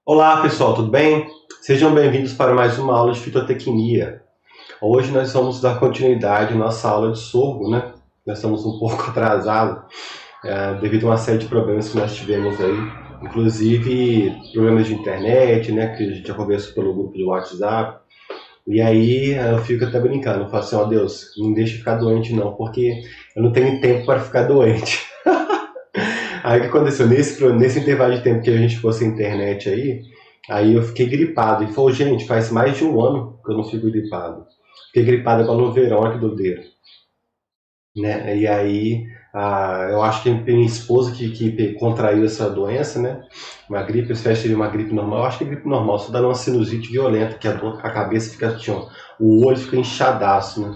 Olá pessoal, tudo bem? Sejam bem-vindos para mais uma aula de fitotecnia. Hoje nós vamos dar continuidade à nossa aula de sorgo, né? Nós estamos um pouco atrasados devido a uma série de problemas que nós tivemos aí, inclusive problemas de internet, né? Que a gente já conversou pelo grupo do WhatsApp. E aí eu fico até brincando, eu falo assim, ó Deus, não deixe ficar doente não, porque eu não tenho tempo para ficar doente. Aí o que aconteceu? Nesse intervalo de tempo que a gente ficou sem internet aí eu fiquei gripado. E falou, gente, faz mais de um ano que eu não fico gripado. Fiquei gripado agora no verão, olha que doideira. Né? E aí, eu acho que minha esposa que contraiu essa doença, né? Uma gripe, eu espero que seria uma gripe normal. Eu acho que é gripe normal, só dá uma sinusite violenta, que a cabeça fica assim, ó, o olho fica inchadaço, né?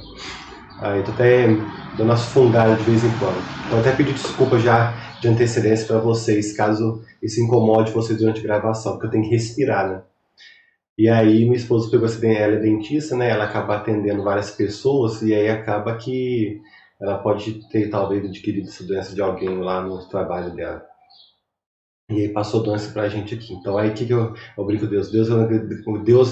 Aí tô até dando umas fungadas de vez em quando. Então até pedir desculpa já de antecedência para vocês, caso isso incomode vocês durante a gravação, porque eu tenho que respirar, né? E aí minha esposa pegou essa ela é dentista, né? Ela acaba atendendo várias pessoas e aí acaba que ela pode ter talvez adquirido essa doença de alguém lá no trabalho dela. E aí passou doença pra gente aqui. Então aí que eu brinco com Deus? Deus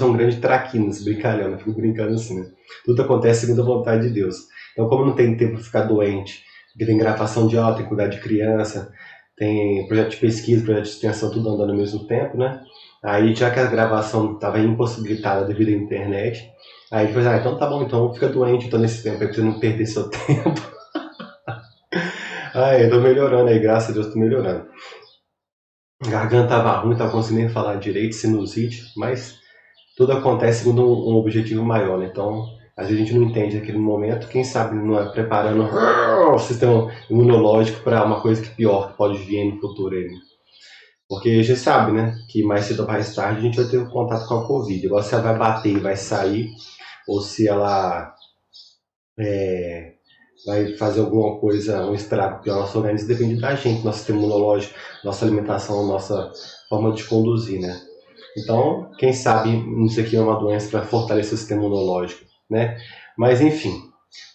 é um grande traquinas, brincalhão, eu fico brincando assim, né? Tudo acontece segundo a vontade de Deus. Então como não tem tempo pra ficar doente, porque tem gravação de aula, tem que cuidar de criança, tem projeto de pesquisa, projeto de extensão, tudo andando ao mesmo tempo, né? Aí já que a gravação estava impossibilitada devido à internet, aí ele falou, então tá bom, então fica doente então nesse tempo aí pra você não perder seu tempo. Eu tô melhorando aí, graças a Deus tô melhorando. A garganta tava ruim, tava conseguindo nem falar direito, sinusite, mas tudo acontece segundo um objetivo maior, né? Então, às vezes a gente não entende naquele momento, quem sabe não é preparando o sistema imunológico para uma coisa que pior que pode vir no futuro aí, né? Porque a gente sabe, né, que mais cedo ou mais tarde a gente vai ter um contato com a Covid. Agora se ela vai bater e vai sair, ou se ela vai fazer alguma coisa, um estrago pior no nosso organismo, depende da gente, nosso sistema imunológico, nossa alimentação, nossa forma de conduzir, né? Então, quem sabe isso aqui é uma doença para fortalecer o sistema imunológico, né? Mas enfim,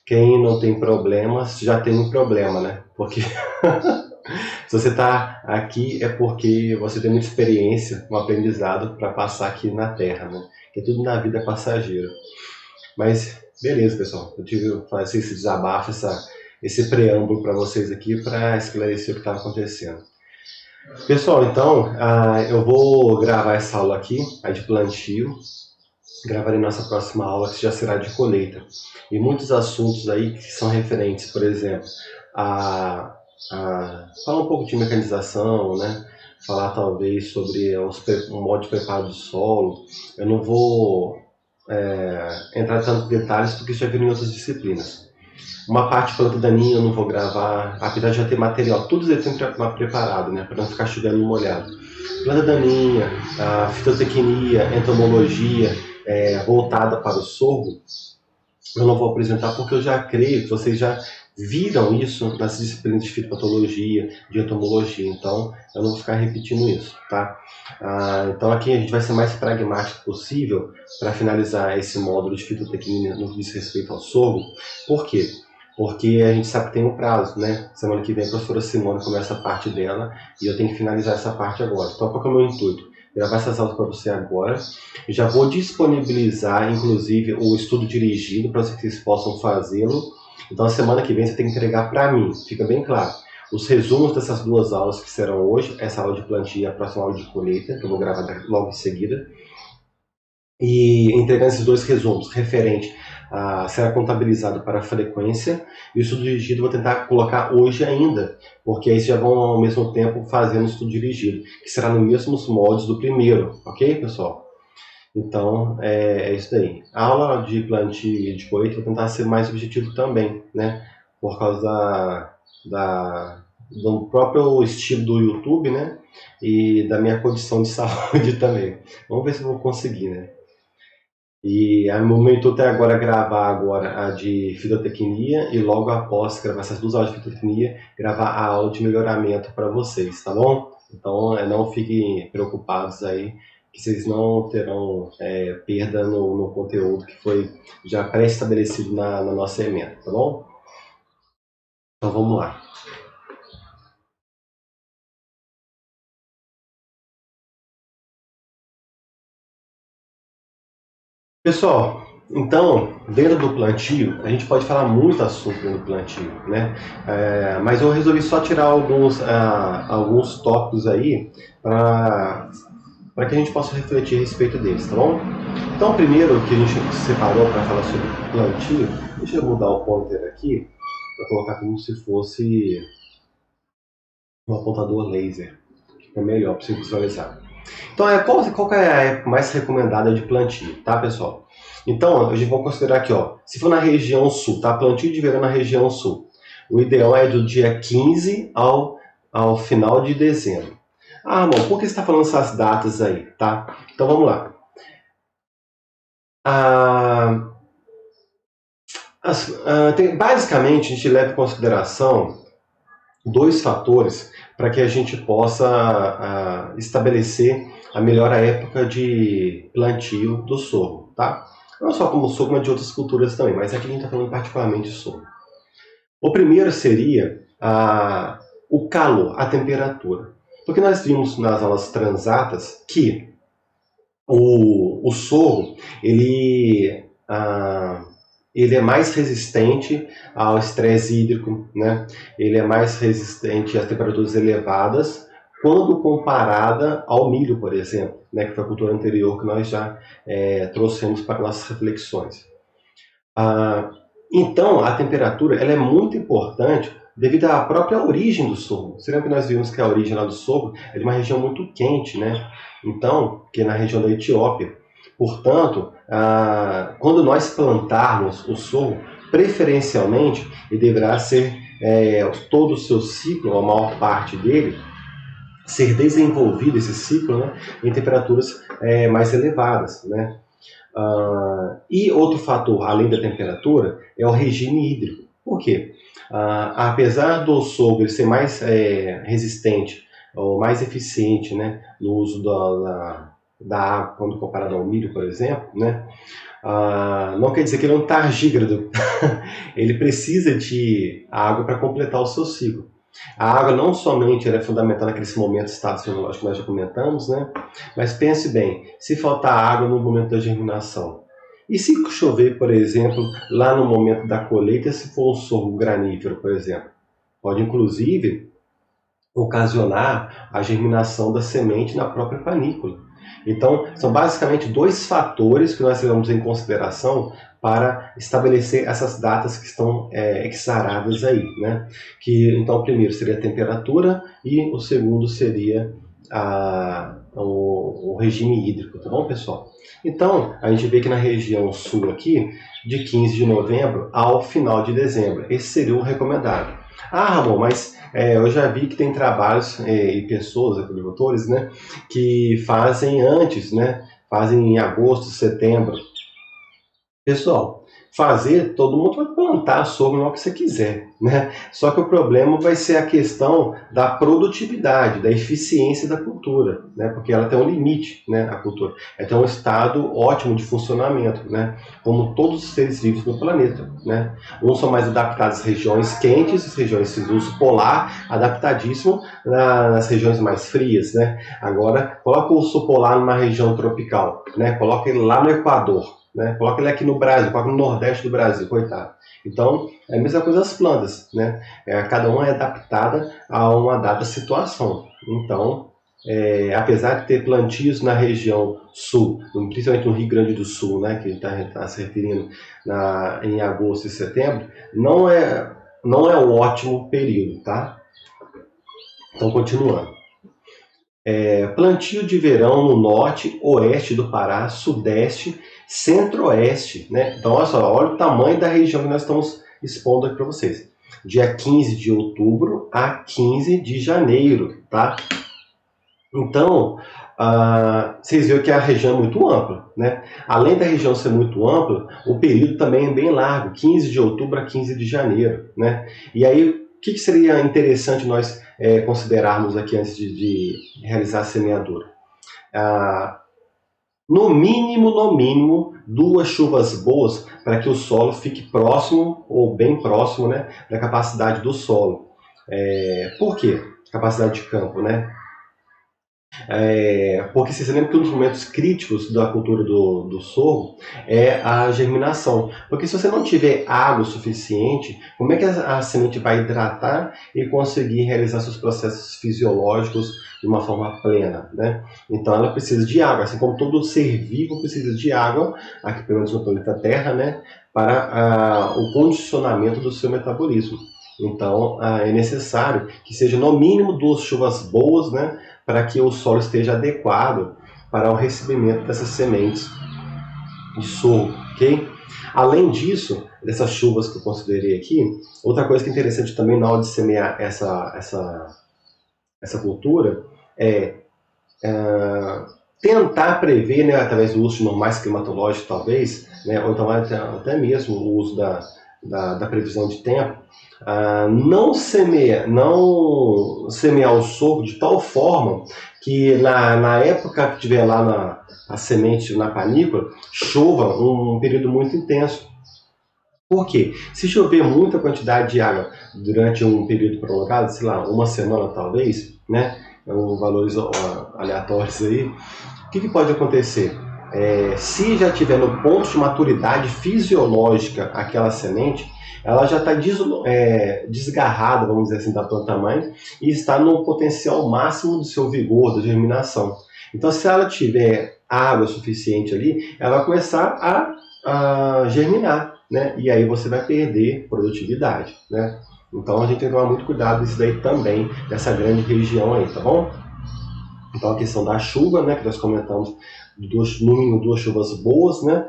quem não tem problemas já tem um problema, né? Porque se você está aqui é porque você tem muita experiência, um aprendizado para passar aqui na Terra, né? Que tudo na vida é passageiro. Mas beleza, pessoal. Eu tive que fazer esse desabafo, esse preâmbulo para vocês aqui para esclarecer o que estava acontecendo. Pessoal, então eu vou gravar essa aula aqui, a de plantio. Gravarei nossa próxima aula, que já será de colheita. E muitos assuntos aí que são referentes, por exemplo, a, falar um pouco de mecanização, né? Falar talvez sobre o modo de preparo do solo. Eu não vou entrar tanto em detalhes porque isso já viram em outras disciplinas. Uma parte de planta daninha eu não vou gravar, apesar de já ter material, tudo eu tenho preparado, né? Para não ficar chovendo molhado. Planta daninha, a fitotecnia, entomologia, voltada para o sorgo, eu não vou apresentar porque eu já creio que vocês já viram isso nas disciplinas de fitopatologia, de entomologia, então eu não vou ficar repetindo isso, tá? Então aqui a gente vai ser mais pragmático possível para finalizar esse módulo de fitotecnia no que diz respeito ao sorgo. Por quê? Porque a gente sabe que tem um prazo, né? Semana que vem a professora Simone começa a parte dela e eu tenho que finalizar essa parte agora. Então qual que é o meu intuito? Gravar essas aulas para você agora. Já vou disponibilizar, inclusive, o estudo dirigido para que vocês possam fazê-lo. Então, a semana que vem você tem que entregar para mim, fica bem claro. Os resumos dessas duas aulas que serão hoje, essa aula de plantio e a próxima aula de colheita, que eu vou gravar logo em seguida, e entregando esses dois resumos, referente a será contabilizado para a frequência, e o estudo dirigido vou tentar colocar hoje ainda, porque aí vocês já vão ao mesmo tempo fazendo o estudo dirigido, que será nos mesmos moldes do primeiro, ok, pessoal? Então, é isso daí. A aula de plantio e de colheita vou tentar ser mais objetivo também, né? Por causa do próprio estilo do YouTube, né? E da minha condição de saúde também. Vamos ver se eu vou conseguir, né? E a momento até agora gravar agora a de fitotecnia e logo após gravar essas duas aulas de fitotecnia, gravar a aula de melhoramento para vocês, tá bom? Então não fiquem preocupados aí, que vocês não terão perda no conteúdo que foi já pré-estabelecido na nossa ementa, tá bom? Então vamos lá. Pessoal, então, dentro do plantio, a gente pode falar muito assunto dentro do plantio, né? Mas eu resolvi só tirar alguns tópicos aí para que a gente possa refletir a respeito deles, tá bom? Então, primeiro que a gente separou para falar sobre plantio, deixa eu mudar o pointer aqui para colocar como se fosse um apontador laser, que é melhor para você visualizar. Então, qual que é a época mais recomendada de plantio, tá, pessoal? Então, a gente vai considerar aqui, ó, se for na região sul, tá? Plantio de verão na região sul. O ideal é do dia 15 ao final de dezembro. Ah, amor, por que você está falando essas datas aí, tá? Então, vamos lá. Ah, basicamente, a gente leva em consideração dois fatores para que a gente possa estabelecer a melhor época de plantio do sorgo, tá? Não só como sorgo, mas de outras culturas também, mas aqui a gente está falando particularmente de sorgo. O primeiro seria o calor, a temperatura. Porque nós vimos nas aulas transatas que o sorgo, ele é mais resistente ao estresse hídrico, né? Ele é mais resistente às temperaturas elevadas quando comparada ao milho, por exemplo, né? Que foi a cultura anterior que nós já trouxemos para nossas reflexões. Então, a temperatura ela é muito importante devido à própria origem do sorgo. Você lembra que nós vimos que a origem lá do sorgo é de uma região muito quente, né? Então, que é na região da Etiópia. Portanto, quando nós plantarmos o sorgo, preferencialmente, ele deverá ser todo o seu ciclo, a maior parte dele, ser desenvolvido esse ciclo, né, em temperaturas mais elevadas, né? E outro fator, além da temperatura, é o regime hídrico. Por quê? Apesar do sorgo ser mais resistente ou mais eficiente, né, no uso da água quando comparado ao milho, por exemplo, né, não quer dizer que ele é um tardígrado. Ele precisa de água para completar o seu ciclo. A água não somente é fundamental naquele momento estado fisiológico que nós já comentamos, né? Mas pense bem, se faltar água no momento da germinação, e se chover, por exemplo, lá no momento da colheita, se for um sorgo granífero, por exemplo, pode inclusive ocasionar a germinação da semente na própria panícula. Então, são basicamente dois fatores que nós levamos em consideração para estabelecer essas datas que estão exaradas aí, né? Que, então, o primeiro seria a temperatura e o segundo seria o regime hídrico, tá bom, pessoal? Então, a gente vê que na região sul aqui, de 15 de novembro ao final de dezembro, esse seria o recomendado. Ah, Ramon, mas eu já vi que tem trabalhos e pessoas, agricultores, né, que fazem antes, né, fazem em agosto, setembro. Pessoal, fazer, todo mundo pode plantar sorgo no que você quiser, né? Só que o problema vai ser a questão da produtividade, da eficiência da cultura, né? Porque ela tem um limite, né? A cultura. Ela tem um estado ótimo de funcionamento, né? Como todos os seres vivos no planeta, né? Uns são mais adaptados às regiões quentes, as regiões de uso polar, adaptadíssimo nas regiões mais frias, né? Agora, coloca o urso polar numa região tropical, né? Coloca ele lá no Equador, né? Coloca ele aqui no Brasil, coloca no Nordeste do Brasil, coitado. Então, é a mesma coisa as plantas, né? Cada uma é adaptada a uma dada situação. Então, apesar de ter plantios na região sul, principalmente no Rio Grande do Sul, né, que a gente está se referindo em agosto e setembro, não é um ótimo período, tá? Então, continuando. Plantio de verão no norte, oeste do Pará, sudeste, centro-oeste, né? Então, olha o tamanho da região que nós estamos expondo aqui para vocês. Dia 15 de outubro a 15 de janeiro, tá? Então, vocês viram que a região é muito ampla, né? Além da região ser muito ampla, o período também é bem largo, 15 de outubro a 15 de janeiro, né? E aí, o que seria interessante nós considerarmos aqui antes de realizar a semeadura? No mínimo, 2 chuvas boas para que o solo fique próximo ou bem próximo, né, da capacidade do solo. Por quê? Capacidade de campo, né? Porque você lembra que um dos momentos críticos da cultura do sorgo é a germinação. Porque se você não tiver água suficiente, como é que a semente vai hidratar e conseguir realizar seus processos fisiológicos de uma forma plena, né? Então ela precisa de água, assim como todo ser vivo precisa de água, aqui pelo menos no planeta Terra, né? Para o condicionamento do seu metabolismo. Então é necessário que seja no mínimo 2 chuvas boas, né? Para que o solo esteja adequado para o recebimento dessas sementes de sorgo, ok? Além disso, dessas chuvas que eu considerei aqui, outra coisa que é interessante também na hora de semear essa cultura é tentar prever, né, através do uso de normais climatológicos, talvez, né, ou então até mesmo o uso da previsão de tempo, não semear o sorgo de tal forma que na época que tiver lá a semente na panícula, chova um período muito intenso. Por quê? Se chover muita quantidade de água durante um período prolongado, sei lá, uma semana talvez, né, valores aleatórios aí, o que pode acontecer? Se já tiver no ponto de maturidade fisiológica aquela semente, ela já está desgarrada, vamos dizer assim, da planta mãe e está no potencial máximo do seu vigor, da germinação. Então, se ela tiver água suficiente ali, ela vai começar a germinar, né? E aí você vai perder produtividade, né? Então a gente tem que tomar muito cuidado disso daí também, dessa grande região aí, tá bom? Então a questão da chuva, né, que nós comentamos, no mínimo 2 chuvas boas, né,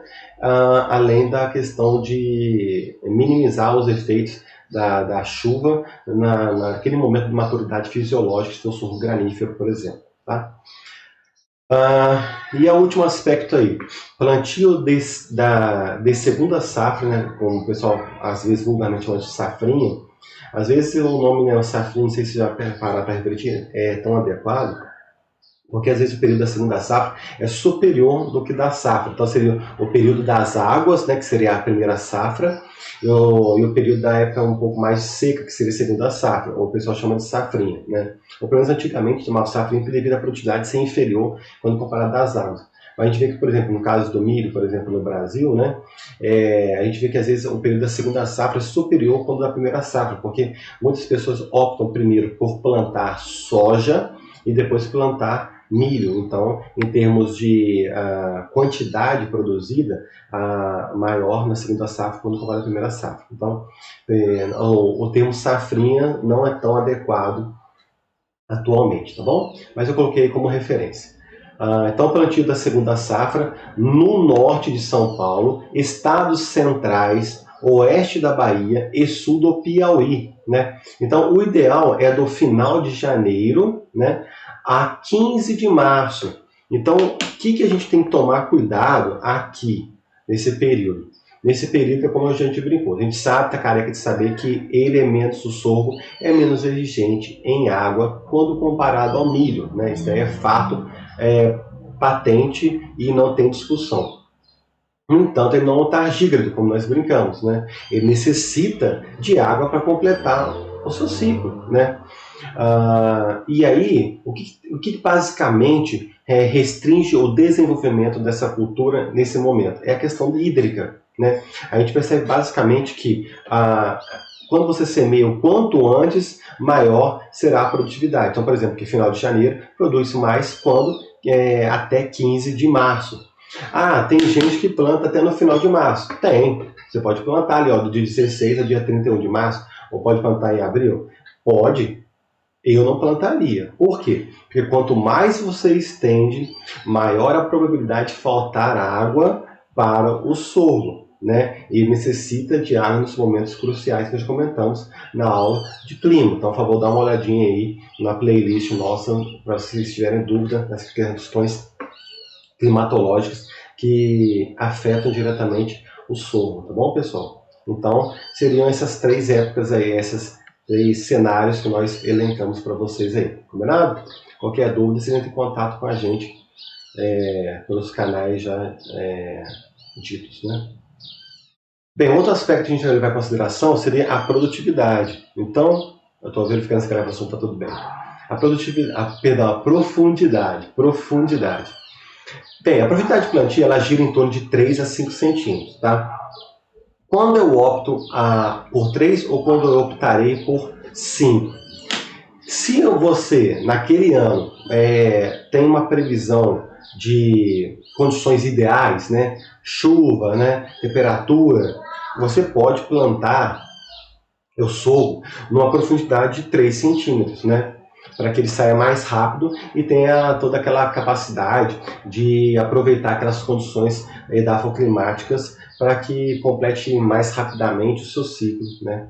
além da questão de minimizar os efeitos da chuva naquele momento de maturidade fisiológica do sorgo granífero, por exemplo. Tá? E o último aspecto aí, plantio de segunda safra, né, como o pessoal às vezes vulgarmente chama de safrinha, às vezes o nome, né, safrinha, não sei se já pararam para refletir, é tão adequado, porque às vezes o período da segunda safra é superior do que da safra. Então seria o período das águas, né, que seria a primeira safra, e o período da época um pouco mais seca, que seria a segunda safra, ou o pessoal chama de safrinha, né? Ou pelo menos antigamente chamava safrinha devido à produtividade ser inferior quando comparado às águas. Mas a gente vê que, por exemplo, no caso do milho, por exemplo, no Brasil, né, a gente vê que às vezes o período da segunda safra é superior quando da primeira safra, porque muitas pessoas optam primeiro por plantar soja e depois plantar milho. Então, em termos de quantidade produzida, maior na segunda safra quando comparado à primeira safra. Então, o termo safrinha não é tão adequado atualmente, tá bom? Mas eu coloquei como referência. Então, plantio da segunda safra no norte de São Paulo, estados centrais, oeste da Bahia e sul do Piauí, né? Então, o ideal é do final de janeiro, né, a 15 de março. Então, o que a gente tem que tomar cuidado aqui, nesse período? Nesse período é como a gente brincou. A gente sabe, está careca de saber que elementos do sorgo é menos exigente em água quando comparado ao milho, né? Isso daí é fato patente e não tem discussão. No entanto, ele não está gígrado, como nós brincamos, né? Ele necessita de água para completar o seu ciclo, né? E aí, o que basicamente restringe o desenvolvimento dessa cultura nesse momento? É a questão hídrica, né? A gente percebe basicamente que quando você semeia o quanto antes, maior será a produtividade. Então, por exemplo, que final de janeiro produz mais quando até 15 de março. Tem gente que planta até no final de março. Tem. Você pode plantar ali, do dia 16 ao dia 31 de março, ou pode plantar em abril? Pode. Eu não plantaria. Por quê? Porque quanto mais você estende, maior a probabilidade de faltar água para o sorgo, né? E necessita de água nos momentos cruciais que nós comentamos na aula de clima. Então, por favor, dá uma olhadinha aí na playlist nossa, para vocês tiverem dúvida das questões climatológicas que afetam diretamente o sorgo, tá bom, pessoal? Então, seriam essas 3 épocas aí, essas 3 cenários que nós elencamos para vocês aí, combinado? Qualquer dúvida, você entra em contato com a gente pelos canais já ditos, né? Bem, outro aspecto que a gente vai levar em consideração seria a produtividade. Então, eu estou verificando se a gravação está tudo bem. A produtividade, perdão, a profundidade. Bem, a profundidade de plantio ela gira em torno de 3 a 5 centímetros, tá? Quando eu opto por 3 ou quando eu optarei por 5? Se você, naquele ano, tem uma previsão de condições ideais, né? Chuva, né? Temperatura, você pode plantar o sorgo numa profundidade de 3 centímetros, né? Para que ele saia mais rápido e tenha toda aquela capacidade de aproveitar aquelas condições edafoclimáticas para que complete mais rapidamente o seu ciclo, né?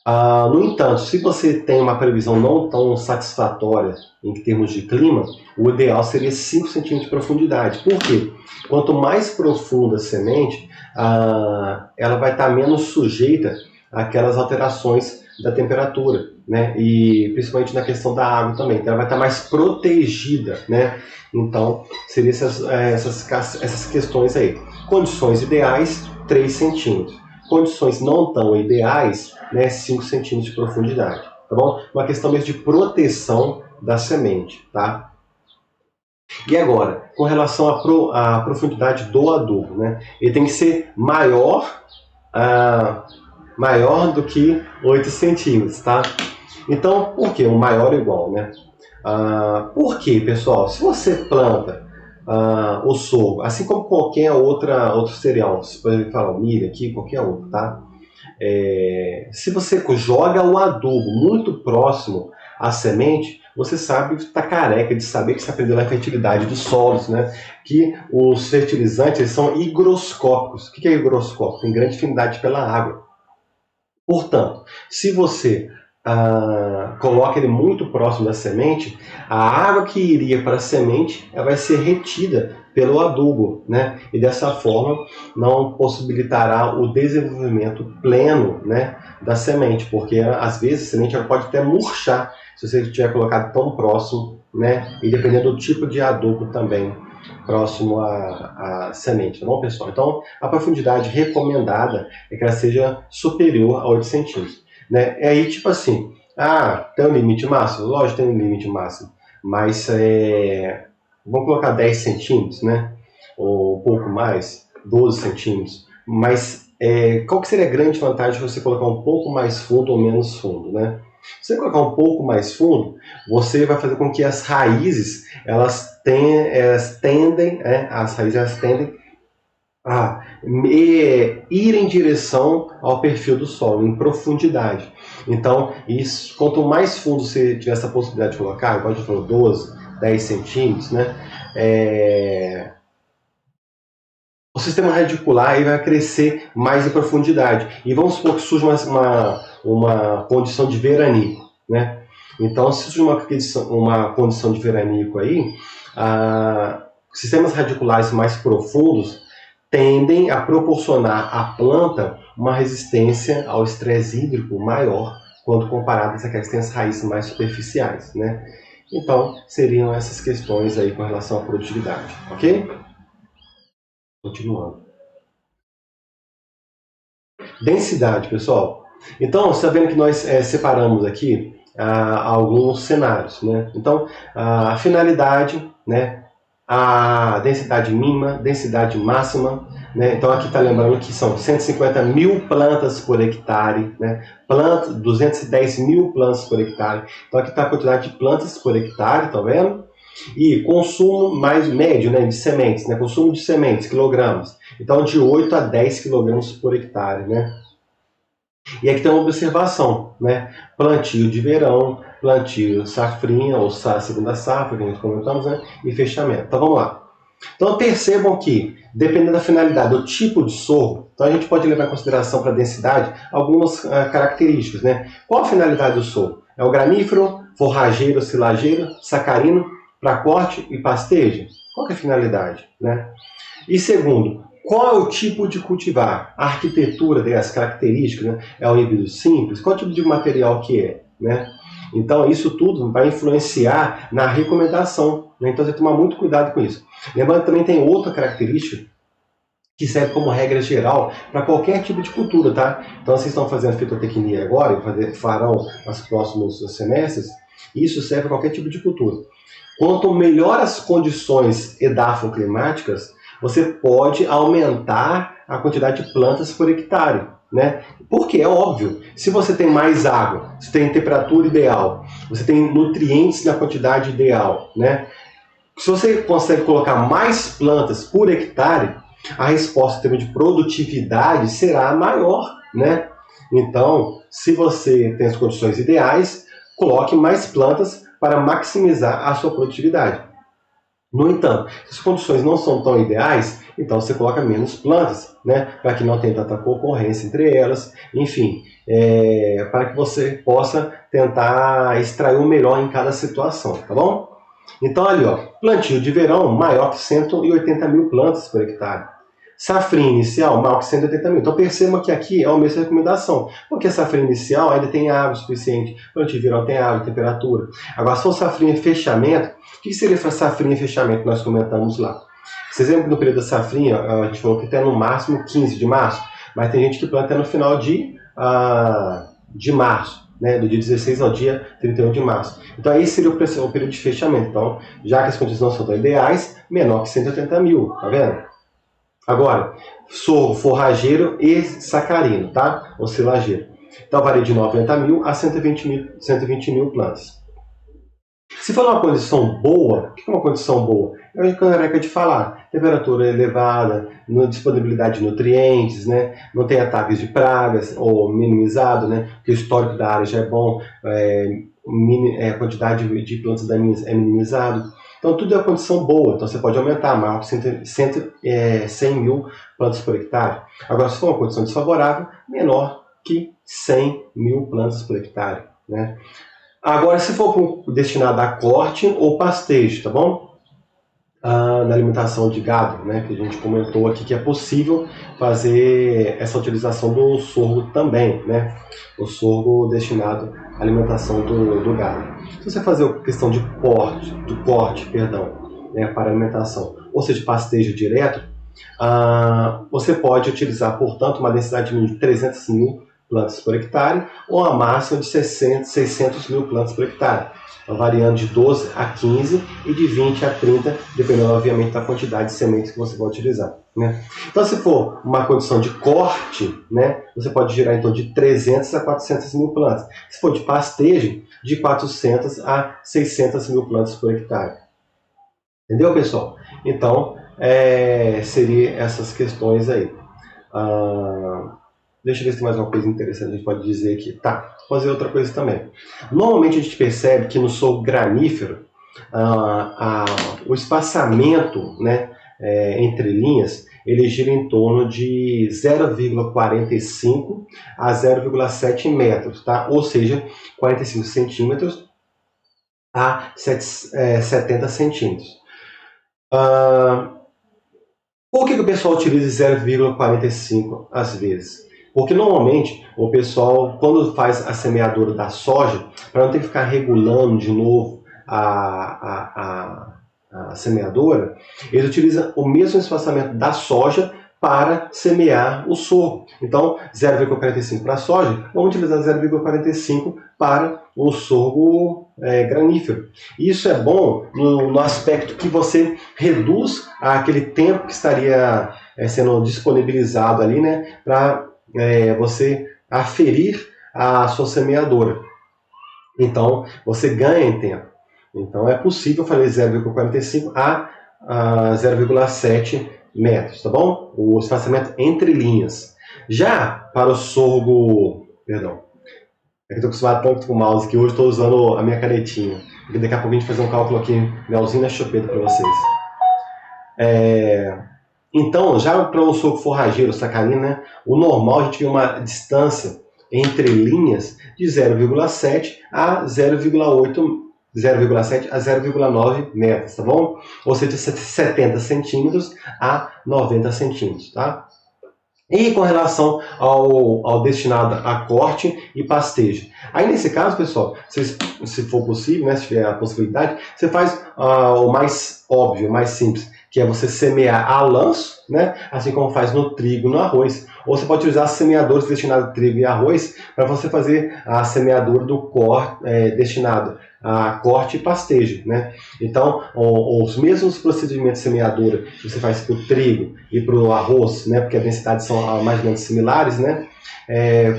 No entanto, se você tem uma previsão não tão satisfatória em termos de clima, o ideal seria 5 centímetros de profundidade. Por quê? Quanto mais profunda a semente, ela vai estar menos sujeita àquelas alterações da temperatura, né? E principalmente na questão da água também. Então, ela vai estar mais protegida, né? Então, seriam essas questões aí. Condições ideais, 3 centímetros. Condições não tão ideais, né, 5 centímetros de profundidade, tá bom? Uma questão mesmo de proteção da semente, tá? E agora, com relação à profundidade do adubo, né? Ele tem que ser maior do que 8 centímetros, tá? Então, por que o maior igual, né? Por quê, pessoal? Se você planta o sorgo, assim como qualquer outro cereal, você pode falar o milho aqui, qualquer outro, tá? Se você joga o adubo muito próximo à semente, você sabe, está careca de saber que você aprendeu na fertilidade dos solos, né? Que os fertilizantes eles são higroscópicos. O que é higroscópico? Tem grande afinidade pela água. Portanto, se você coloca ele muito próximo da semente, a água que iria para a semente ela vai ser retida pelo adubo, né? E dessa forma não possibilitará o desenvolvimento pleno, né, da semente, porque às vezes a semente ela pode até murchar se você tiver colocado tão próximo, né? E dependendo do tipo de adubo também próximo à semente, tá bom, pessoal? Então, a profundidade recomendada é que ela seja superior a 8 centímetros. Né? E aí, tipo assim, tem um limite máximo? Lógico, tem um limite máximo, mas vamos colocar 10 centímetros, né? Ou um pouco mais, 12 centímetros. Mas qual que seria a grande vantagem de você colocar um pouco mais fundo ou menos fundo, né? Se você colocar um pouco mais fundo, você vai fazer com que as raízes elas tendem a ir em direção ao perfil do solo, em profundidade. Então, isso, quanto mais fundo você tiver essa possibilidade de colocar, igual a gente falou, 12, 10 centímetros, né? O sistema radicular aí vai crescer mais em profundidade. E vamos supor que surge uma condição de veranico, né? Então, se surge uma condição de veranico aí, sistemas radiculares mais profundos tendem a proporcionar à planta uma resistência ao estresse hídrico maior quando comparadas àquelas que têm as raízes mais superficiais, né? Então, seriam essas questões aí com relação à produtividade, ok? Continuando. Densidade, pessoal. Então, você está vendo que nós separamos aqui alguns cenários, né? Então, a finalidade, né? A densidade mínima, densidade máxima, né? Então aqui está lembrando que são 150 mil plantas por hectare, né? 210 mil plantas por hectare. Então aqui está a quantidade de plantas por hectare, tá vendo? E consumo mais médio, né, de sementes, né? Consumo de sementes, quilogramas. Então de 8 a 10 quilogramas por hectare, né? E aqui tem uma observação, né? Plantio de verão, plantio safrinha ou segunda safra, que a gente comentamos, né? E fechamento. Então vamos lá. Então percebam que, dependendo da finalidade, do tipo de sorgo, então a gente pode levar em consideração para a densidade algumas características, né? Qual a finalidade do sorgo? É o granífero, forrageiro, silageiro, sacarino, para corte e pastejo? Qual que é a finalidade, né? E segundo, qual é o tipo de cultivar? A arquitetura das características, né? É o híbrido simples? Qual tipo de material que é, né? Então, isso tudo vai influenciar na recomendação, né? Então, você tem que tomar muito cuidado com isso. Lembrando que também tem outra característica que serve como regra geral para qualquer tipo de cultura, tá? Então, vocês estão fazendo fitotecnia agora, farão nos próximos semestres, Isso serve para qualquer tipo de cultura. Quanto melhor as condições edafoclimáticas, você pode aumentar a quantidade de plantas por hectare, né? Porque é óbvio, se você tem mais água, você tem temperatura ideal, você tem nutrientes na quantidade ideal, né? Se você consegue colocar mais plantas por hectare, a resposta em termos de produtividade será maior, né? Então, se você tem as condições ideais, coloque mais plantas para maximizar a sua produtividade. No entanto, se as condições não são tão ideais, então você coloca menos plantas, né? Para que não tenha tanta concorrência entre elas, enfim, para que você possa tentar extrair o melhor em cada situação, tá bom? Então ali, ó, plantio de verão maior que 180 mil plantas por hectare. Safrinha inicial maior que 180 mil. Então perceba que aqui é a mesma recomendação, porque a safrinha inicial ainda tem água suficiente, plantio de verão tem água, temperatura. Agora, se for safrinha fechamento, o que seria safrinha fechamento que nós comentamos lá? Vocês lembram que no período da safrinha, a gente falou que até no máximo 15 de março, mas tem gente que planta até no final de março, né, do dia 16 ao dia 31 de março. Então, esse seria o período de fechamento. Então, já que as condições não são tão ideais, menor que 180 mil, tá vendo? Agora, sorgo forrageiro e sacarino, tá? Ou silageiro. Então, varia de 90 mil a 120 mil plantas. Se for uma condição boa, o que é uma condição boa? É o que eu acabei de falar. Temperatura elevada, disponibilidade de nutrientes, né? Não tem ataques de pragas, ou minimizado, né? Porque o histórico da área já é bom, a quantidade de plantas daninhas é minimizado. Então, tudo é uma condição boa. Então, você pode aumentar mais 100 mil plantas por hectare. Agora, se for uma condição desfavorável, menor que 100 mil plantas por hectare, né? Agora, se for destinado a corte ou pastejo, tá bom? Na alimentação de gado, né, que a gente comentou aqui que é possível fazer essa utilização do sorgo também, né? O sorgo destinado à alimentação do gado. Se você fazer a questão de corte, né, para alimentação, ou seja, pastejo direto, você pode utilizar, portanto, uma densidade mínima de 300 mil plantas por hectare ou a máxima de 600 mil plantas por hectare. Então, variando de 12 a 15 e de 20 a 30, dependendo, obviamente, da quantidade de sementes que você vai utilizar, né? Então, se for uma condição de corte, né, você pode girar em torno de 300 a 400 mil plantas. Se for de pastejo, de 400 a 600 mil plantas por hectare. Entendeu, pessoal? Então, seria essas questões aí. Deixa eu ver se tem mais uma coisa interessante que a gente pode dizer aqui. Tá, vou fazer outra coisa também. Normalmente a gente percebe que no sorgo granífero, o espaçamento, né, entre linhas, ele gira em torno de 0,45 a 0,7 metros, tá? Ou seja, 45 centímetros a 70 centímetros. Por que o pessoal utiliza 0,45 às vezes? Porque normalmente o pessoal, quando faz a semeadura da soja, para não ter que ficar regulando de novo a semeadura, eles utilizam o mesmo espaçamento da soja para semear o sorgo. Então, 0,45 para a soja, vamos utilizar 0,45 para o sorgo granífero. Isso é bom no aspecto que você reduz aquele tempo que estaria sendo disponibilizado ali, né, para você aferir a sua semeadora. Então, você ganha em tempo. Então, é possível fazer 0,45 a 0,7 metros, tá bom? O espaçamento entre linhas. Já para o sorgo... Perdão. É que eu estou acostumado tanto com o mouse que hoje estou usando a minha canetinha. Porque daqui a pouco a gente vai fazer um cálculo aqui, melzinho na chupeta para vocês. Então, já para o sorgo forrageiro, sacarino, né, o normal a gente tem uma distância entre linhas de 0,7 a 0,9 metros, tá bom? Ou seja, 70 centímetros a 90 centímetros, tá? E com relação ao destinado a corte e pastejo. Aí nesse caso, pessoal, se for possível, né, se tiver a possibilidade, você faz o mais óbvio, o mais simples, que é você semear a lanço, né, assim como faz no trigo e no arroz. Ou você pode utilizar semeadores destinados a trigo e arroz para você fazer a semeadura do corte destinado a corte e pastejo, né? Então, os mesmos procedimentos de semeadura que você faz para o trigo e para o arroz, né? Porque as densidades são mais ou menos similares, né?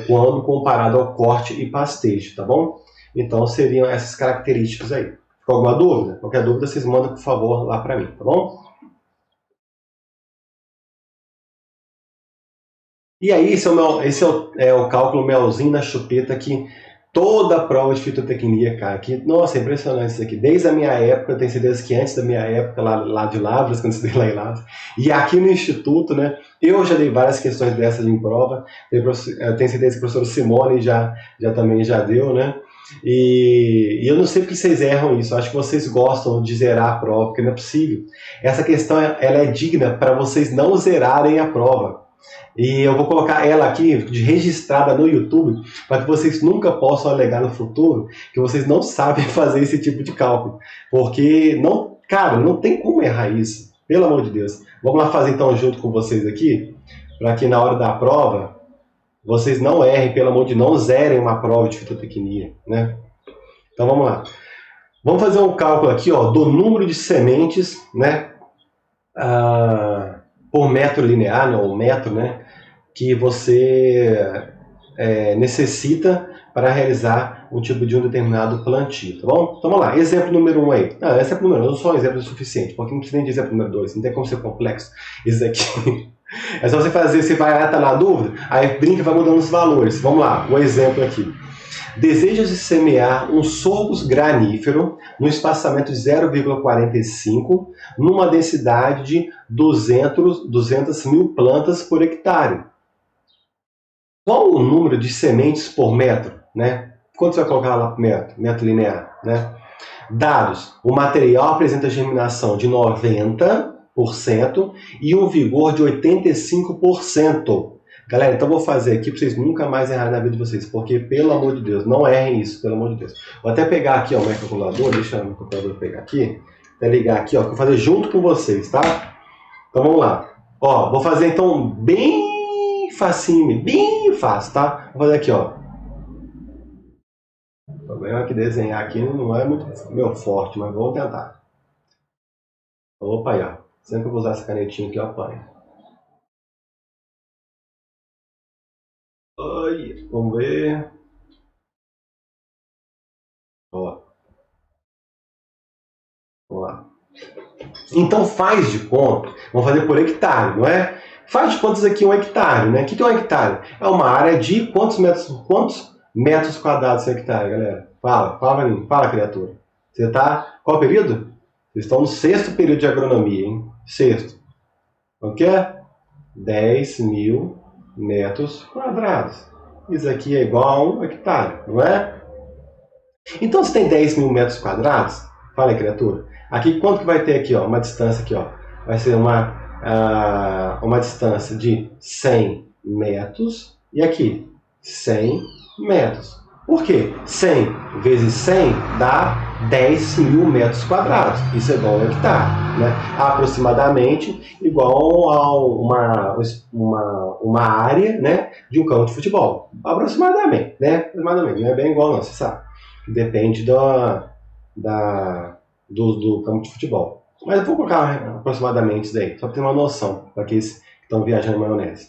Quando comparado ao corte e pastejo, tá bom? Então, seriam essas características aí. Ficou alguma dúvida? Qualquer dúvida, vocês mandam, por favor, lá para mim, tá bom? E aí, esse é o cálculo melzinho na chupeta que toda a prova de fitotecnia, cara, que, nossa, é impressionante isso aqui. Desde a minha época, eu tenho certeza que antes da minha época, lá de Lavras, quando eu estudei lá em Lavras, e aqui no Instituto, né, eu já dei várias questões dessas em prova, eu tenho certeza que o professor Simone também já deu, né, e eu não sei porque vocês erram isso, eu acho que vocês gostam de zerar a prova, porque não é possível. Essa questão, ela é digna para vocês não zerarem a prova. E eu vou colocar ela aqui registrada no YouTube para que vocês nunca possam alegar no futuro que vocês não sabem fazer esse tipo de cálculo. Porque, não, cara, não tem como errar isso. Pelo amor de Deus. Vamos lá fazer então junto com vocês aqui, para que na hora da prova vocês não errem, pelo amor de Deus, não zerem uma prova de fitotecnia, né? Então vamos lá. Vamos fazer um cálculo aqui, ó, do número de sementes, né? Por metro linear, né, ou metro, né? Que você necessita para realizar um determinado plantio, tá bom? Então vamos lá, exemplo número 1 aí. Exemplo número 1, não só um exemplo é suficiente, porque não precisa nem de exemplo número 2, não tem como ser complexo isso aqui. É só você fazer, você vai lá, tá na dúvida, aí brinca e vai mudando os valores. Vamos lá, o exemplo aqui. Deseja-se semear um sorgos granífero no espaçamento de 0,45 numa densidade de 200 mil plantas por hectare. Qual o número de sementes por metro, né? Quanto você vai colocar lá por metro? Metro linear, né? Dados. O material apresenta germinação de 90% e um vigor de 85%. Galera, então vou fazer aqui para vocês nunca mais errarem na vida de vocês, porque, pelo amor de Deus, não errem isso, pelo amor de Deus. Vou até pegar aqui, ó, o meu calculador, deixa o meu calculador pegar aqui, até ligar aqui, ó, que eu vou fazer junto com vocês, tá? Então vamos lá. Ó, vou fazer então bem facinho, bem fácil, tá? Vou fazer aqui, ó. O problema é que desenhar aqui não é muito meu forte, mas vamos tentar. Opa, aí, ó. Sempre que eu vou usar essa canetinha aqui, eu apanho. Ai, vamos ver. Ó, vamos lá. Então faz de conta, vamos fazer por hectare, não é? Faz de contas aqui um hectare, né? O que é um hectare? É uma área de quantos metros quadrados é hectare, galera? Fala pra mim, fala, criatura. Você tá, qual período? Vocês estão no 6º período de agronomia, hein? 6º. O que é? 10 mil metros quadrados. Isso aqui é igual a um hectare, não é? Então, se tem 10 mil metros quadrados, fala aí, criatura. Aqui, quanto que vai ter aqui, ó? Uma distância aqui, ó. Vai ser uma distância de 100 metros. E aqui, 100 metros. Por quê? 100 vezes 100 dá 10 mil metros quadrados. Isso é igual a um hectare, né? Aproximadamente igual a uma área, né, de um campo de futebol. Aproximadamente, né? Aproximadamente. Não é bem igual não, você sabe. Depende do campo de futebol. Mas eu vou colocar aproximadamente isso daí, só para ter uma noção, para aqueles que estão viajando em maionese.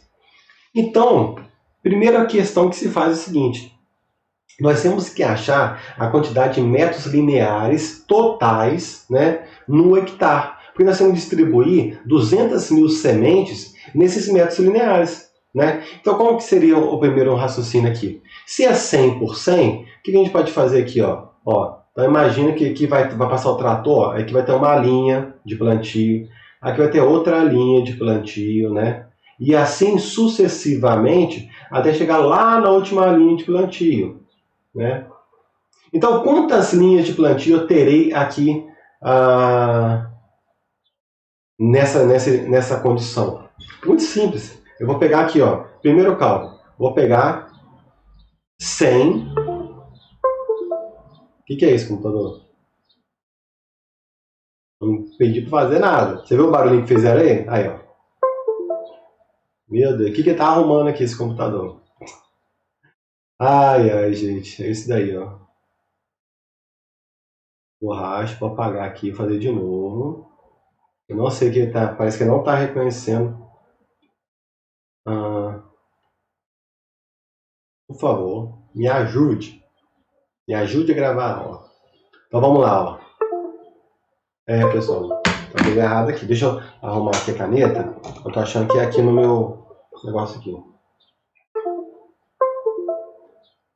Então, primeira questão que se faz é o seguinte: nós temos que achar a quantidade de metros lineares totais, né, no hectare. Porque nós temos que distribuir 200 mil sementes nesses metros lineares, né? Então, como que seria o primeiro raciocínio aqui? Se é 100 por 100, o que a gente pode fazer aqui? Ó? Então, imagina que aqui vai passar o trator, aqui vai ter uma linha de plantio, aqui vai ter outra linha de plantio, né? E assim sucessivamente, até chegar lá na última linha de plantio, né? Então, quantas linhas de plantio eu terei aqui nessa condição? Muito simples. Eu vou pegar aqui, ó, primeiro cálculo. Vou pegar 100. O que é isso, computador? Não pedi para fazer nada. Você viu o barulhinho que fizeram aí? Aí, ó. Meu Deus, o que tá arrumando aqui esse computador? Ai, ai, gente. É isso daí, ó. borracha para apagar aqui e fazer de novo. Eu não sei o que tá, parece que não está reconhecendo. Por favor, me ajude. Me ajude a gravar, ó. Então vamos lá, ó. Pessoal, tá tudo errado aqui. Deixa eu arrumar aqui a caneta. Eu tô achando que é aqui no meu negócio aqui.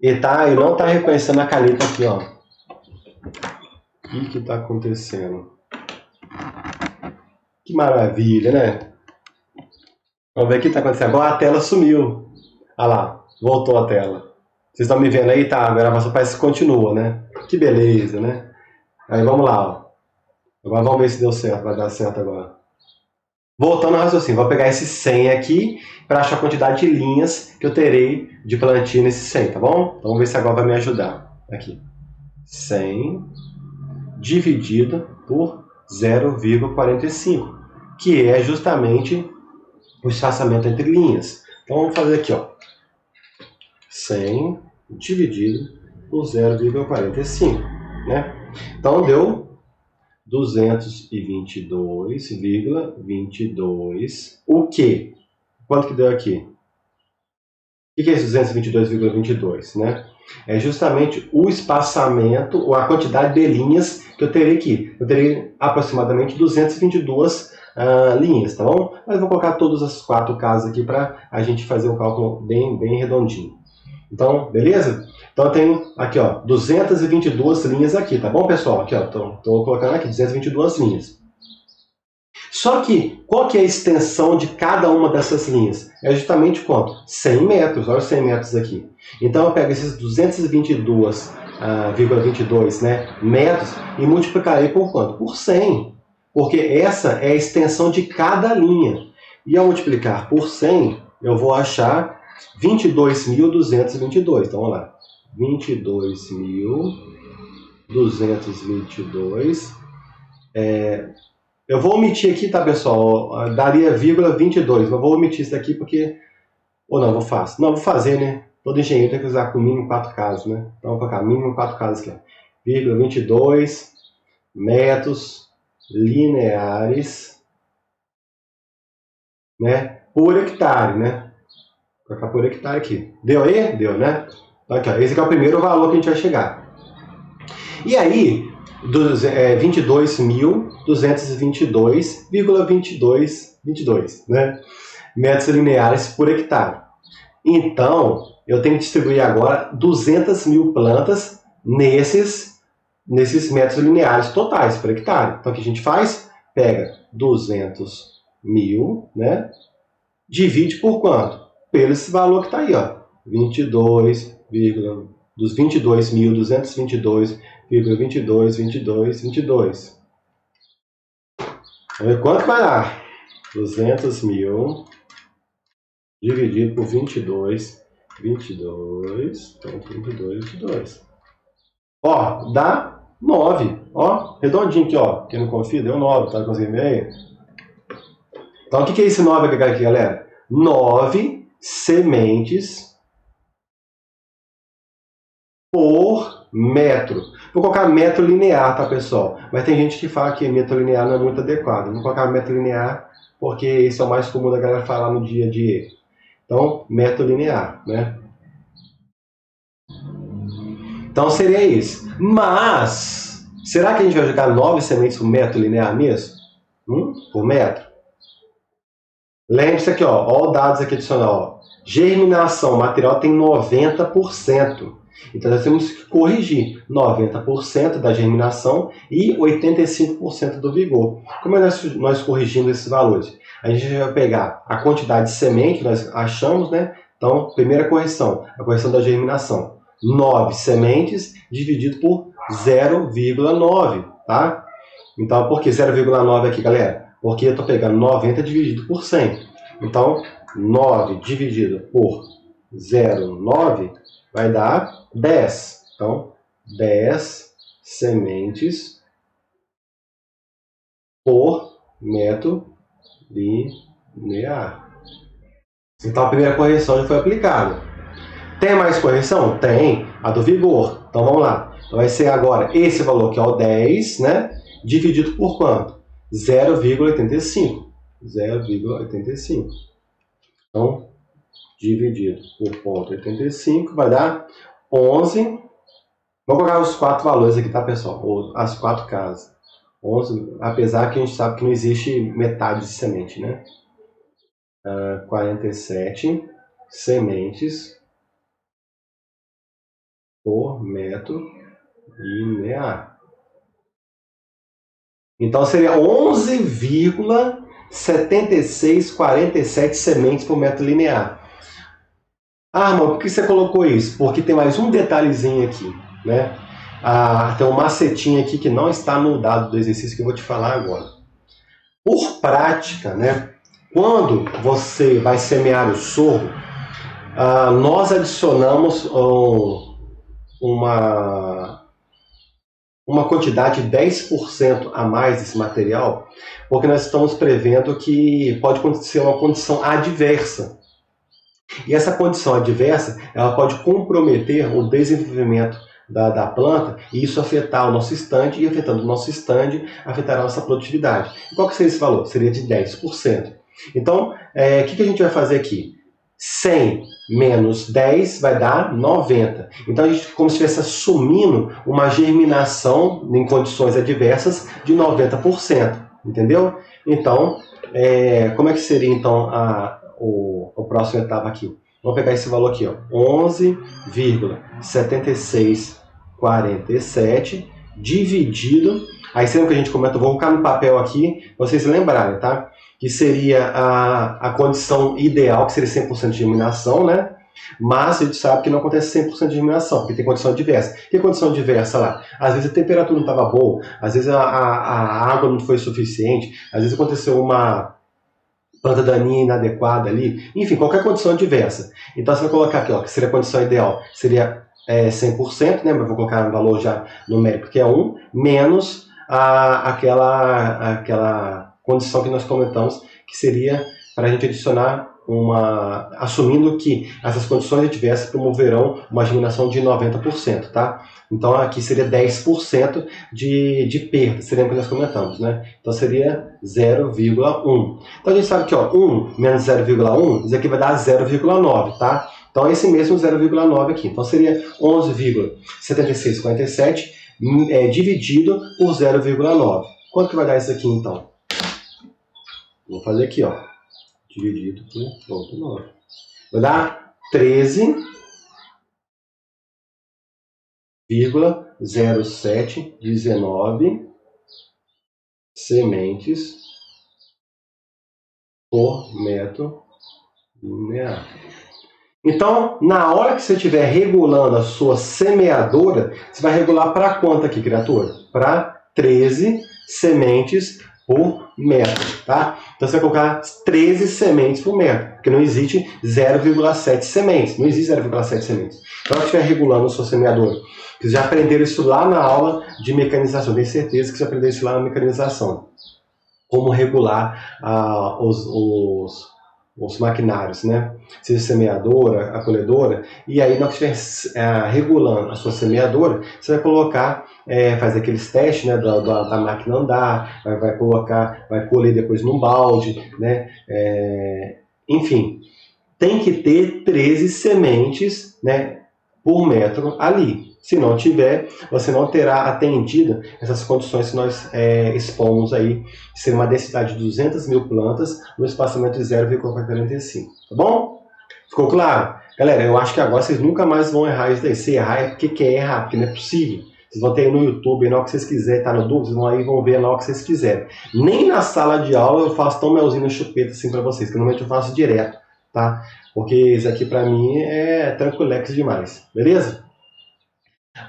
E não tá reconhecendo a caneta aqui, ó. O que tá acontecendo? Que maravilha, né? Vamos ver o que tá acontecendo. Agora a tela sumiu. Olha lá, voltou a tela. Vocês estão me vendo aí? Tá, a gravação parece que continua, né? Que beleza, né? Aí vamos lá, ó. Agora vamos ver se deu certo, vai dar certo agora. Voltando ao raciocínio, vou pegar esse 100 aqui para achar a quantidade de linhas que eu terei de plantio nesse 100, tá bom? Então vamos ver se agora vai me ajudar. Aqui. 100 dividido por 0,45, que é justamente o espaçamento entre linhas. Então vamos fazer aqui, ó. 100 dividido por 0,45, né? Então deu 222,22. O quê? Quanto que deu aqui? O que é esse 222,22, né? É justamente o espaçamento, ou a quantidade de linhas que eu terei aqui. Eu terei aproximadamente 222 linhas, tá bom? Mas eu vou colocar todas as 4 casas aqui para a gente fazer um cálculo bem redondinho. Então, beleza? Então eu tenho aqui, ó, 222 linhas aqui, tá bom, pessoal? Aqui, ó, tô colocando aqui 222 linhas. Só que, qual que é a extensão de cada uma dessas linhas? É justamente quanto? 100 metros, olha os 100 metros aqui. Então eu pego esses 222,22 metros e multiplicarei por quanto? Por 100. Porque essa é a extensão de cada linha. E ao multiplicar por 100, eu vou achar 22.222. Então, vamos lá. 22.222. Eu vou omitir aqui, tá, pessoal? Daria vírgula 22. Mas vou omitir isso daqui porque... Ou não, vou fazer, né? Todo engenheiro tem que usar com mínimo 4 casas, né? Então, vou colocar mínimo 4 casas aqui. Vírgula 22 metros lineares, né? Por hectare, né? Vou colocar por hectare aqui. Deu aí? Deu, né? Então, aqui, ó. Esse aqui é o primeiro valor que a gente vai chegar. E aí, 22.222,22, né? Metros lineares por hectare. Então, eu tenho que distribuir agora 200 mil plantas nesses metros lineares totais por hectare. Então, o que a gente faz? Pega 200 mil, né? Divide por quanto? Pelo esse valor que está aí, ó. 22, dos 22.222,22. Vamos ver quanto vai dar. 200 mil dividido por 22. Então, 22. Ó, dá 9. Ó, redondinho aqui, ó. Quem não confia, deu 9. Tá conseguindo ver aí? Então, o que é esse 9 aqui, galera? 9 sementes por metro. Vou colocar metro linear, tá, pessoal? Mas tem gente que fala que metro linear não é muito adequado. Vou colocar metro linear porque esse é o mais comum da galera falar no dia a dia. Então, metro linear, né? Então, seria isso. Mas, será que a gente vai jogar 9 sementes por metro linear mesmo? Por metro? Lembre-se aqui, ó os dados aqui adicional. Ó. Germinação, o material tem 90%. Então, nós temos que corrigir 90% da germinação e 85% do vigor. Como é que nós corrigimos esses valores? A gente vai pegar a quantidade de semente que nós achamos, né? Então, primeira correção, a correção da germinação. 9 sementes dividido por 0,9, tá? Então, por que 0,9 aqui, galera? Porque eu estou pegando 90 dividido por 100. Então, 9 dividido por 0,9 vai dar 10. Então, 10 sementes por metro linear. Então, a primeira correção já foi aplicada. Tem mais correção? Tem. A do vigor. Então, vamos lá. Então vai ser agora esse valor que é o 10, né? Dividido por quanto? 0,85. 0,85. Então, dividido por 0,85 vai dar 11. Vamos colocar os 4 valores aqui, tá, pessoal? Ou as 4 casas. 11, apesar que a gente sabe que não existe metade de semente, né? 47 sementes por metro linear. Então seria 11,7647 sementes por metro linear. Ah, mas por que você colocou isso? Porque tem mais um detalhezinho aqui, né? Tem um macetinho aqui que não está no dado do exercício que eu vou te falar agora. Por prática, né? Quando você vai semear o sorgo, nós adicionamos uma quantidade de 10% a mais desse material, porque nós estamos prevendo que pode acontecer uma condição adversa. E essa condição adversa, ela pode comprometer o desenvolvimento da planta e isso afetar o nosso estande, e afetando o nosso estande, afetará a nossa produtividade. E qual que seria esse valor? Seria de 10%. Então, o que a gente vai fazer aqui? 100 menos 10 vai dar 90. Então, a gente como se estivesse assumindo uma germinação em condições adversas de 90%. Entendeu? Então, como é que seria então a próxima etapa aqui? Vamos pegar esse valor aqui, ó, 11,7647 dividido, aí sempre que a gente comenta, vou colocar no papel aqui, pra vocês lembrarem, tá? Que seria a condição ideal, que seria 100% de germinação, né? Mas a gente sabe que não acontece 100% de germinação, porque tem condição adversa. Que condição adversa lá? Às vezes a temperatura não estava boa, às vezes a água não foi suficiente, às vezes aconteceu uma planta daninha inadequada ali, enfim, qualquer condição adversa. Então você vai colocar aqui, ó, que seria a condição ideal, seria 100%, né, mas vou colocar um valor já numérico que é 1, menos aquela condição que nós comentamos, que seria para a gente adicionar assumindo que essas condições adversas promoverão uma germinação de 90%, tá? Então aqui seria 10% de perda, seria o que nós comentamos, né? Então seria 0,1. Então a gente sabe que, ó, 1 menos 0,1, isso aqui vai dar 0,9, tá? Então esse mesmo 0,9 aqui. Então seria 11,7647 dividido por 0,9. Quanto que vai dar isso aqui então? Vou fazer aqui, ó. Dividido por 0,9. Vai dar 13,0719 sementes por metro linear. Então, na hora que você estiver regulando a sua semeadora, você vai regular para quanto aqui, criatura? Para 13 sementes por metro, tá? Então você vai colocar 13 sementes por metro, porque não existe 0,7 sementes, não existe 0,7 sementes. Então, na hora que estiver regulando a sua semeadora, vocês já aprenderam isso lá na aula de mecanização, tenho certeza que você aprendeu isso lá na mecanização. Como regular os maquinários, né? Seja semeadora, a colhedora, e aí, na hora que estiver regulando a sua semeadora, você vai colocar, fazer aqueles testes, né, da máquina andar, vai colher depois num balde, né? Enfim, tem que ter 13 sementes, né, por metro ali. Se não tiver, você não terá atendido essas condições que nós expomos aí, de ser uma densidade de 200 mil plantas no espaçamento de 0,45, tá bom? Ficou claro? Galera, eu acho que agora vocês nunca mais vão errar isso daí. Se errar é porque quer errar, porque não é possível. Vocês vão ter aí no YouTube, na hora que vocês quiserem, tá no dúvida, vocês vão aí vão ver na hora que vocês quiserem. Nem na sala de aula eu faço tão melzinho na chupeta assim pra vocês, que normalmente eu faço direto, tá? Porque isso aqui pra mim é tranquilex demais, beleza?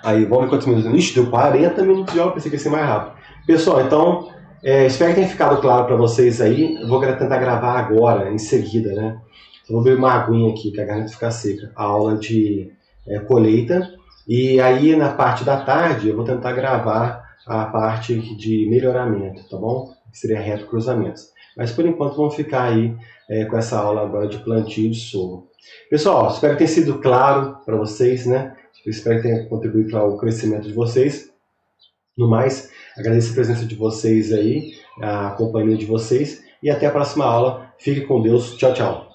Aí, vamos ver quantos minutos. Ixi, deu 40 minutos de aula, pensei que ia ser mais rápido. Pessoal, então, espero que tenha ficado claro para vocês aí. Eu vou tentar gravar agora, em seguida, né? Eu vou beber uma aguinha aqui, que a garganta fica seca. A aula de colheita. E aí, na parte da tarde, eu vou tentar gravar a parte de melhoramento, tá bom? Que seria reto cruzamentos. Mas, por enquanto, vamos ficar aí com essa aula agora de plantio de sorgo. Pessoal, espero que tenha sido claro para vocês, né? Eu espero que tenha contribuído para o crescimento de vocês. No mais, agradeço a presença de vocês aí, a companhia de vocês, e até a próxima aula. Fique com Deus. Tchau, tchau.